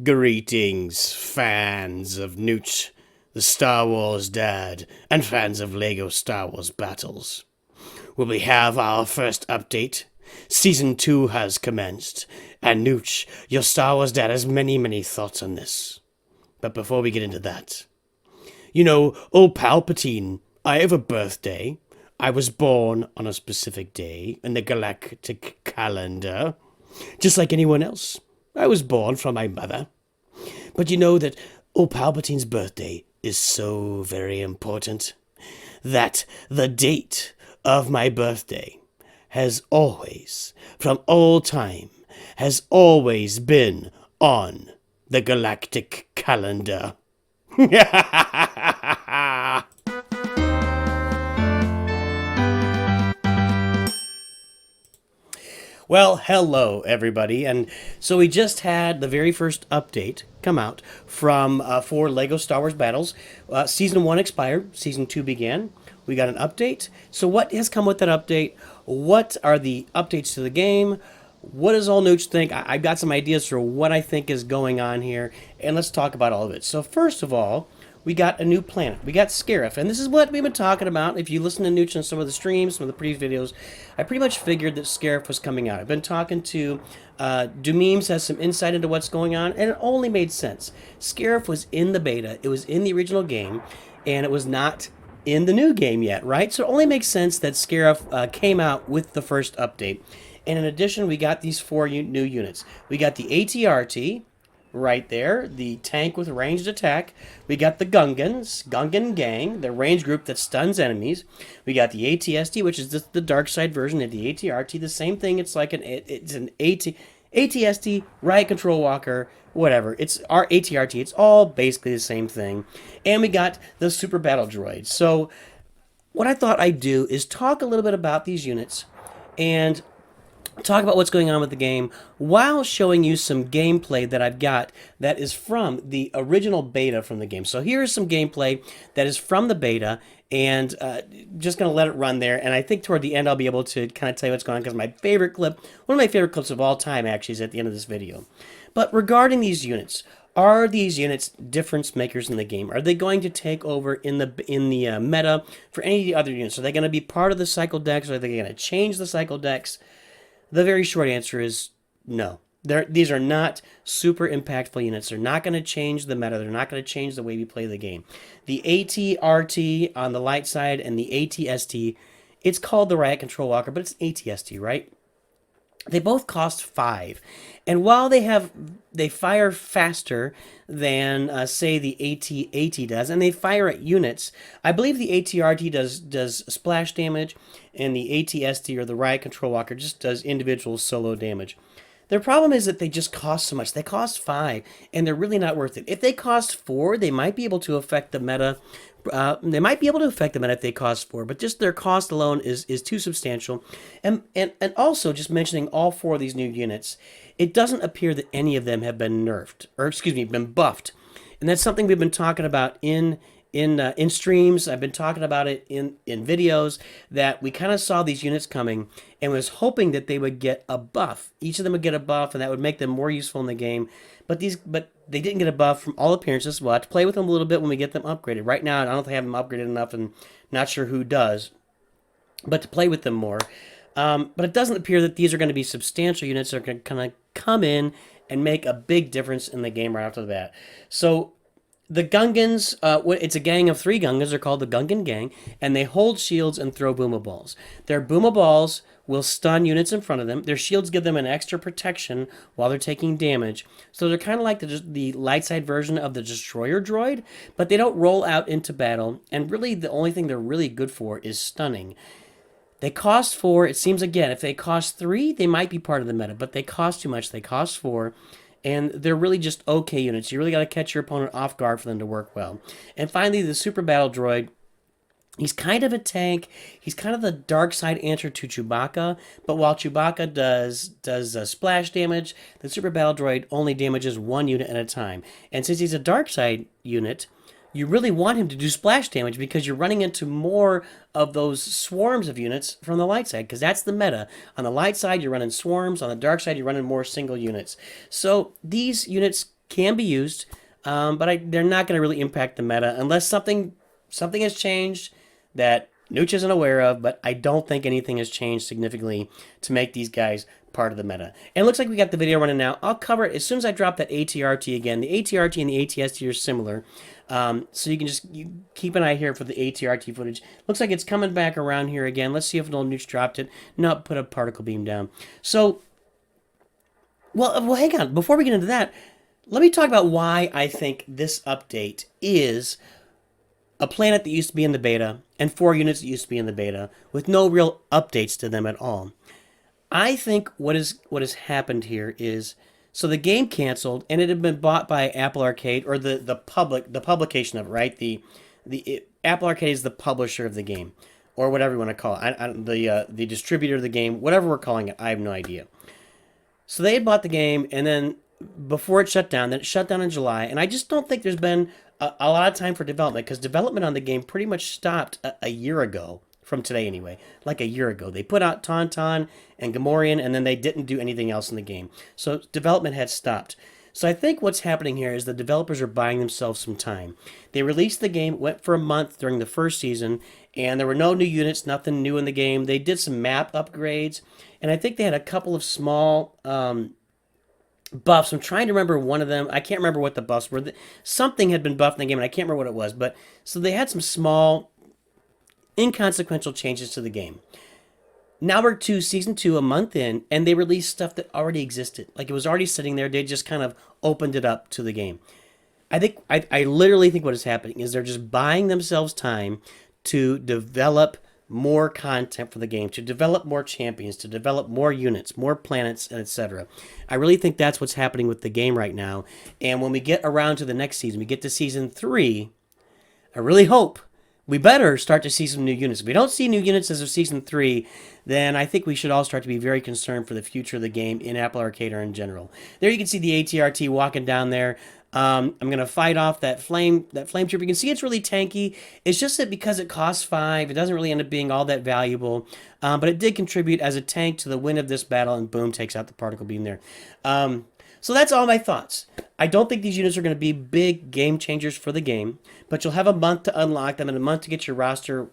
Greetings, fans of NOOCH, the Star Wars Dad, and fans of LEGO Star Wars Battles. Will we have our first update? Season 2 has commenced, and NOOCH, your Star Wars Dad, has many thoughts on this. But before we get into that, oh Palpatine, I have a birthday. I was born on a specific day in the galactic calendar, just like anyone else. I was born from my mother. But you know that Palpatine's birthday is so very important that the date of my birthday has always, from all time, has always been on the galactic calendar. Well, hello everybody, and so we just had the very first update come out from for LEGO Star Wars Battles. Season 1 expired, Season 2 began. We got an update. So what has come with that update? What are the updates to the game? What does all NOOCH think? I've got some ideas for what I think is going on here, and let's talk about all of it. So first of all, we got a new planet. We got Scarif, and this is what we've been talking about. If you listen to NOOCH on some of the streams, some of the previous videos, I pretty much figured that Scarif was coming out. I've been talking to Memes has some insight into what's going on, and it only made sense. Scarif was in the beta, it was in the original game, and it was not in the new game yet, right? So it only makes sense that Scarif came out with the first update. And in addition, we got these four new units. We got the ATRT, right there, the tank with ranged attack. We got the Gungan gang, the range group that stuns enemies. We got the ATST, which is the dark side version of the ATRT. The same thing. It's like it's an ATST, riot control walker, whatever. It's our ATRT. It's all basically the same thing. And we got the super battle droid. So what I thought I'd do is talk a little bit about these units and talk about what's going on with the game while showing you some gameplay that I've got that is from the original beta from the game. So here's some gameplay that is from the beta, and just going to let it run there. And I think toward the end I'll be able to kind of tell you what's going on, because my favorite clip, one of my favorite clips of all time actually, is at the end of this video. But regarding these units, are these units difference makers in the game? Are they going to take over in the meta for any of the other units? Are they going to be part of the cycle decks? Are they going to change the cycle decks? The very short answer is no. These are not super impactful units. They're not going to change the meta. They're not going to change the way we play the game. The ATRT on the light side and the ATST, it's called the Riot Control Walker, but it's ATST, right? They both cost 5. And while they fire faster than, say, the AT does, and they fire at units, I believe the ATRT does splash damage, and the ATST, or the Riot Control Walker, just does individual solo damage. Their problem is that they just cost so much. They cost 5, and they're really not worth it. If they cost 4, they might be able to affect the meta. They might be able to affect the meta if they cost 4, but just their cost alone is too substantial. And also, just mentioning all 4 of these new units, it doesn't appear that any of them have been nerfed, or excuse me, been buffed. And that's something we've been talking about in streams. I've been talking about it in videos, that we kind of saw these units coming and was hoping that they would get a buff. Each of them would get a buff, and that would make them more useful in the game. But they didn't get a buff from all appearances. We'll have to play with them a little bit when we get them upgraded. Right now, I don't think I have them upgraded enough, and not sure who does. But to play with them more. But it doesn't appear that these are going to be substantial units that are going to kind of come in and make a big difference in the game right after that. So the Gungans, it's a gang of 3 Gungans. They're called the Gungan gang, and they hold shields and throw Booma Balls. Their Booma Balls will stun units in front of them. Their shields give them an extra protection while they're taking damage. So they're kind of like the light side version of the Destroyer droid, but they don't roll out into battle, and really the only thing they're really good for is stunning. They cost 4. It seems, again, if they cost 3, they might be part of the meta, but they cost too much. They cost 4. And they're really just okay units. You really got to catch your opponent off guard for them to work well. And finally, the Super Battle Droid. He's kind of a tank. He's kind of the dark side answer to Chewbacca. But while Chewbacca does splash damage, the Super Battle Droid only damages 1 unit at a time. And since he's a dark side unit, you really want him to do splash damage, because you're running into more of those swarms of units from the light side, because that's the meta. On the light side, you're running swarms. On the dark side, you're running more single units. So these units can be used, but they're not going to really impact the meta unless something has changed that NOOCH isn't aware of. But I don't think anything has changed significantly to make these guys part of the meta. And it looks like we got the video running now. I'll cover it as soon as I drop that ATRT again. The ATRT and the ATST are similar. So you can just keep an eye here for the ATRT footage. Looks like it's coming back around here again. Let's see if an old NOOCH dropped it. No, put a particle beam down. So, well, hang on. Before we get into that, let me talk about why I think this update is a planet that used to be in the beta and 4 units that used to be in the beta with no real updates to them at all. I think what has happened here is, so the game canceled and it had been bought by Apple Arcade, or the publication of it, right? Apple Arcade is the publisher of the game, or whatever you want to call it. The distributor of the game, whatever we're calling it, I have no idea. So they had bought the game, and then before it shut down, then it shut down in July, and I just don't think there's been a lot of time for development, because development on the game pretty much stopped a year ago. From today anyway, like a year ago. They put out Tauntaun and Gamorrean, and then they didn't do anything else in the game. So development had stopped. So I think what's happening here is the developers are buying themselves some time. They released the game, went for a month during the first season, and there were no new units, nothing new in the game. They did some map upgrades, and I think they had a couple of small buffs. I'm trying to remember one of them. I can't remember what the buffs were. Something had been buffed in the game, and I can't remember what it was. But so they had some small inconsequential changes to the game. Now we're to season 2, a month in, and they released stuff that already existed. Like, it was already sitting there. They just kind of opened it up to the game. I literally think what is happening is they're just buying themselves time to develop more content for the game, to develop more champions, to develop more units, more planets, and etc. I really think that's what's happening with the game right now. And when we get around to the next season, we get to season 3, I really hope we better start to see some new units. If we don't see new units as of Season 3, then I think we should all start to be very concerned for the future of the game in Apple Arcade or in general. There you can see the ATRT walking down there. I'm going to fight off that flame trooper. You can see it's really tanky. It's just that because it costs 5, it doesn't really end up being all that valuable. But it did contribute as a tank to the win of this battle, and boom, takes out the particle beam there. So that's all my thoughts. I don't think these units are going to be big game changers for the game, but you'll have a month to unlock them and a month to get your roster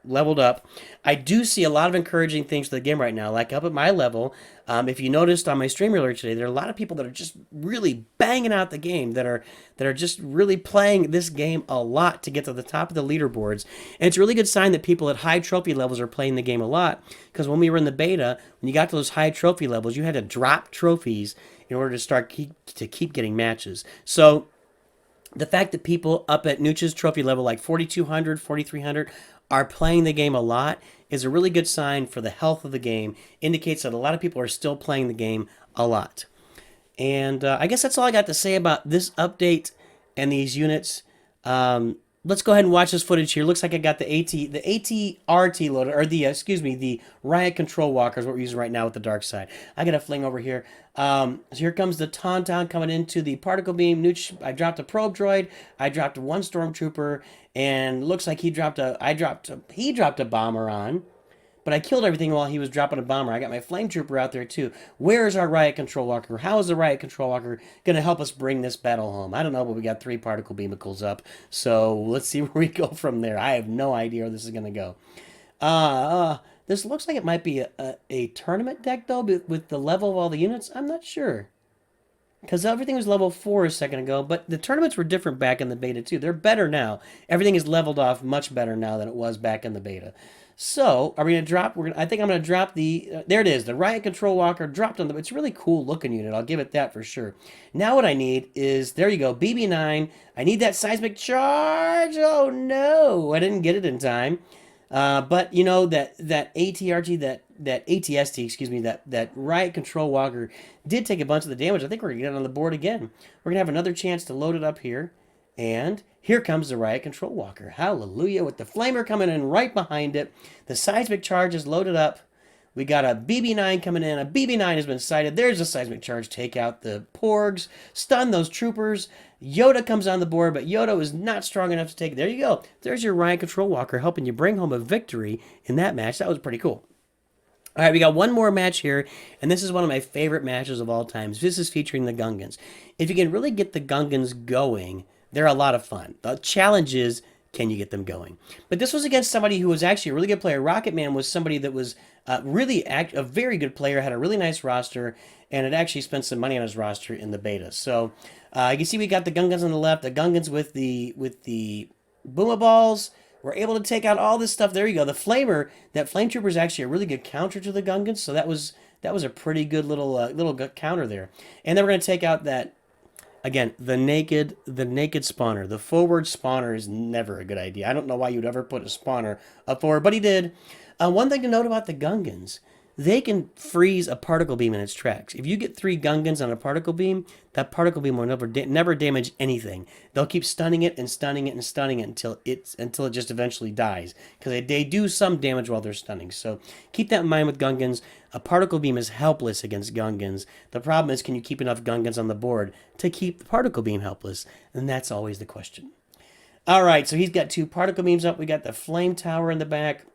leveled up. I do see a lot of encouraging things to the game right now, like up at my level. If you noticed on my stream earlier today, there are a lot of people that are just really banging out the game, that are just really playing this game a lot to get to the top of the leaderboards. And it's a really good sign that people at high trophy levels are playing the game a lot, because when we were in the beta, when you got to those high trophy levels, you had to drop trophies in order to keep getting matches. So the fact that people up at NOOCH's trophy level, like 4,200, 4,300, are playing the game a lot is a really good sign for the health of the game. Indicates that a lot of people are still playing the game a lot. And I guess that's all I got to say about this update and these units. Let's go ahead and watch this footage here. Looks like I got the ATRT loaded, or the Riot Control Walker is what we're using right now with the dark side. I got a fling over here. So here comes the Tauntaun coming into the particle beam. NOOCH, I dropped a probe droid. I dropped one stormtrooper, and looks like he dropped a bomber on. But I killed everything while he was dropping a bomber. I got my flame trooper out there too. Where is our Riot Control Walker? How is the Riot Control Walker going to help us bring this battle home? I don't know, but we got 3 particle beamicles up. So let's see where we go from there. I have no idea where this is going to go. This looks like it might be a tournament deck, though, with the level of all the units. I'm not sure, because everything was level 4 a second ago, but the tournaments were different back in the beta, too. They're better now. Everything is leveled off much better now than it was back in the beta. So, are we going to drop? I think I'm going to drop the... there it is. The Riot Control Walker dropped on the... It's a really cool looking unit. I'll give it that for sure. Now what I need is... There you go. BB9. I need that seismic charge. Oh, no. I didn't get it in time. But, you know, that ATRT, that ATST, excuse me, that Riot Control Walker did take a bunch of the damage. I think we're going to get it on the board again. We're going to have another chance to load it up here. And here comes the Riot Control Walker. Hallelujah. With the Flamer coming in right behind it. The seismic charge is loaded up. We got a BB9 coming in. A BB9 has been sighted. There's a seismic charge. Take out the Porgs. Stun those troopers. Yoda comes on the board, but Yoda is not strong enough to take it. There you go. There's your Riot Control Walker helping you bring home a victory in that match. That was pretty cool. All right, we got one more match here, and this is one of my favorite matches of all times. This is featuring the Gungans. If you can really get the Gungans going, they're a lot of fun. The challenge is, can you get them going? But this was against somebody who was actually a really good player. Rocket Man was somebody that was a very good player, had a really nice roster, and had actually spent some money on his roster in the beta. So you can see we got the Gungans on the left, the Gungans with the Booma Balls. We're able to take out all this stuff. There you go. The Flamer, that Flame Trooper is actually a really good counter to the Gungans, so that was a pretty good little counter there. And then we're going to take out that again, the naked spawner. The forward spawner is never a good idea. I don't know why you'd ever put a spawner up forward, but he did. One thing to note about the Gungans, they can freeze a particle beam in its tracks. If you get 3 Gungans on a particle beam, that particle beam will never damage anything. They'll keep stunning it and stunning it and stunning it until it just eventually dies, because they do some damage while they're stunning. So keep that in mind with Gungans. A particle beam is helpless against Gungans. The problem is, can you keep enough Gungans on the board to keep the particle beam helpless? And that's always the question. All right, so he's got 2 particle beams up. We got the flame tower in the back.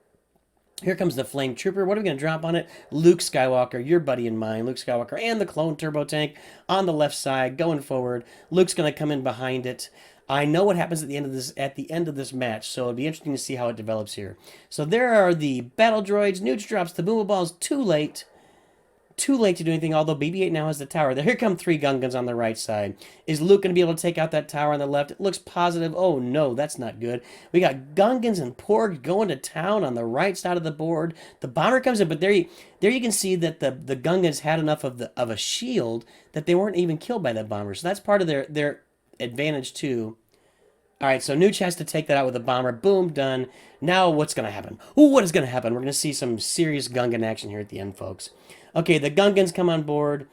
Here comes the Flame Trooper. What are we going to drop on it? Luke Skywalker, your buddy and mine. Luke Skywalker and the Clone Turbo Tank on the left side, going forward. Luke's going to come in behind it. I know what happens at the end of this match, so it'll be interesting to see how it develops here. So there are the battle droids. NOOCH drops the Booma Balls too late. Too late to do anything, although BB-8 now has the tower. There, here come 3 Gungans on the right side. Is Luke going to be able to take out that tower on the left? It looks positive. Oh, no, that's not good. We got Gungans and Porg going to town on the right side of the board. The bomber comes in, but there you can see that the Gungans had enough of a shield that they weren't even killed by that bomber. So that's part of their advantage, too. All right, so NOOCH has to take that out with a bomber. Boom, done. Now what's going to happen? Ooh, what is going to happen? We're going to see some serious Gungan action here at the end, folks. Okay, the Gungans come on board.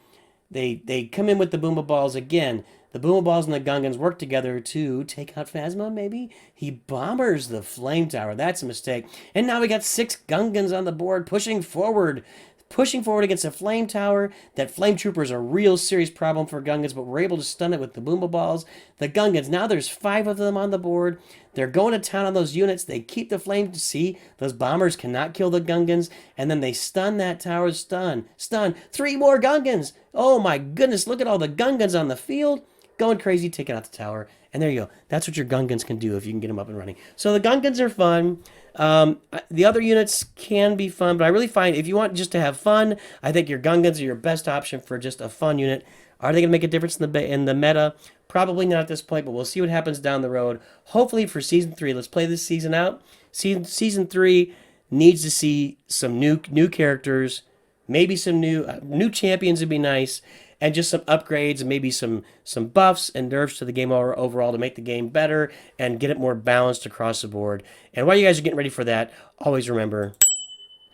They come in with the Booma Balls again. The Booma Balls and the Gungans work together to take out Phasma, maybe? He bombers the Flame Tower. That's a mistake. And now we got 6 Gungans on the board pushing forward. Pushing forward against a Flame Tower. That Flame Trooper is a real serious problem for Gungans, but we're able to stun it with the Booma Balls. The Gungans, now there's 5 of them on the board. They're going to town on those units. They keep the flame. See, those bombers cannot kill the Gungans. And then they stun that tower. Stun. 3 more Gungans. Oh my goodness, look at all the Gungans on the field. Going crazy, taking out the tower. And there you go. That's what your Gungans can do if you can get them up and running. So the Gungans are fun. The other units can be fun, but I really find if you want just to have fun, I think your Gungans are your best option for just a fun unit. Are they going to make a difference in the meta? Probably not at this point, but we'll see what happens down the road. Hopefully for Season 3. Let's play this season out. Season 3 needs to see some new characters, maybe some new champions would be nice, and just some upgrades and maybe some buffs and nerfs to the game overall to make the game better and get it more balanced across the board. And while you guys are getting ready for that, always remember,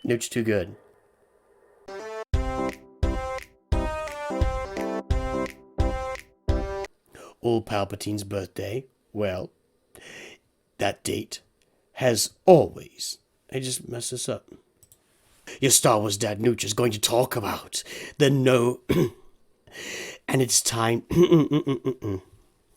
NOOCH too good. Old Palpatine's birthday, well, that date has always... I just messed this up. Your Star Wars dad NOOCH is going to talk about the no... and it's time...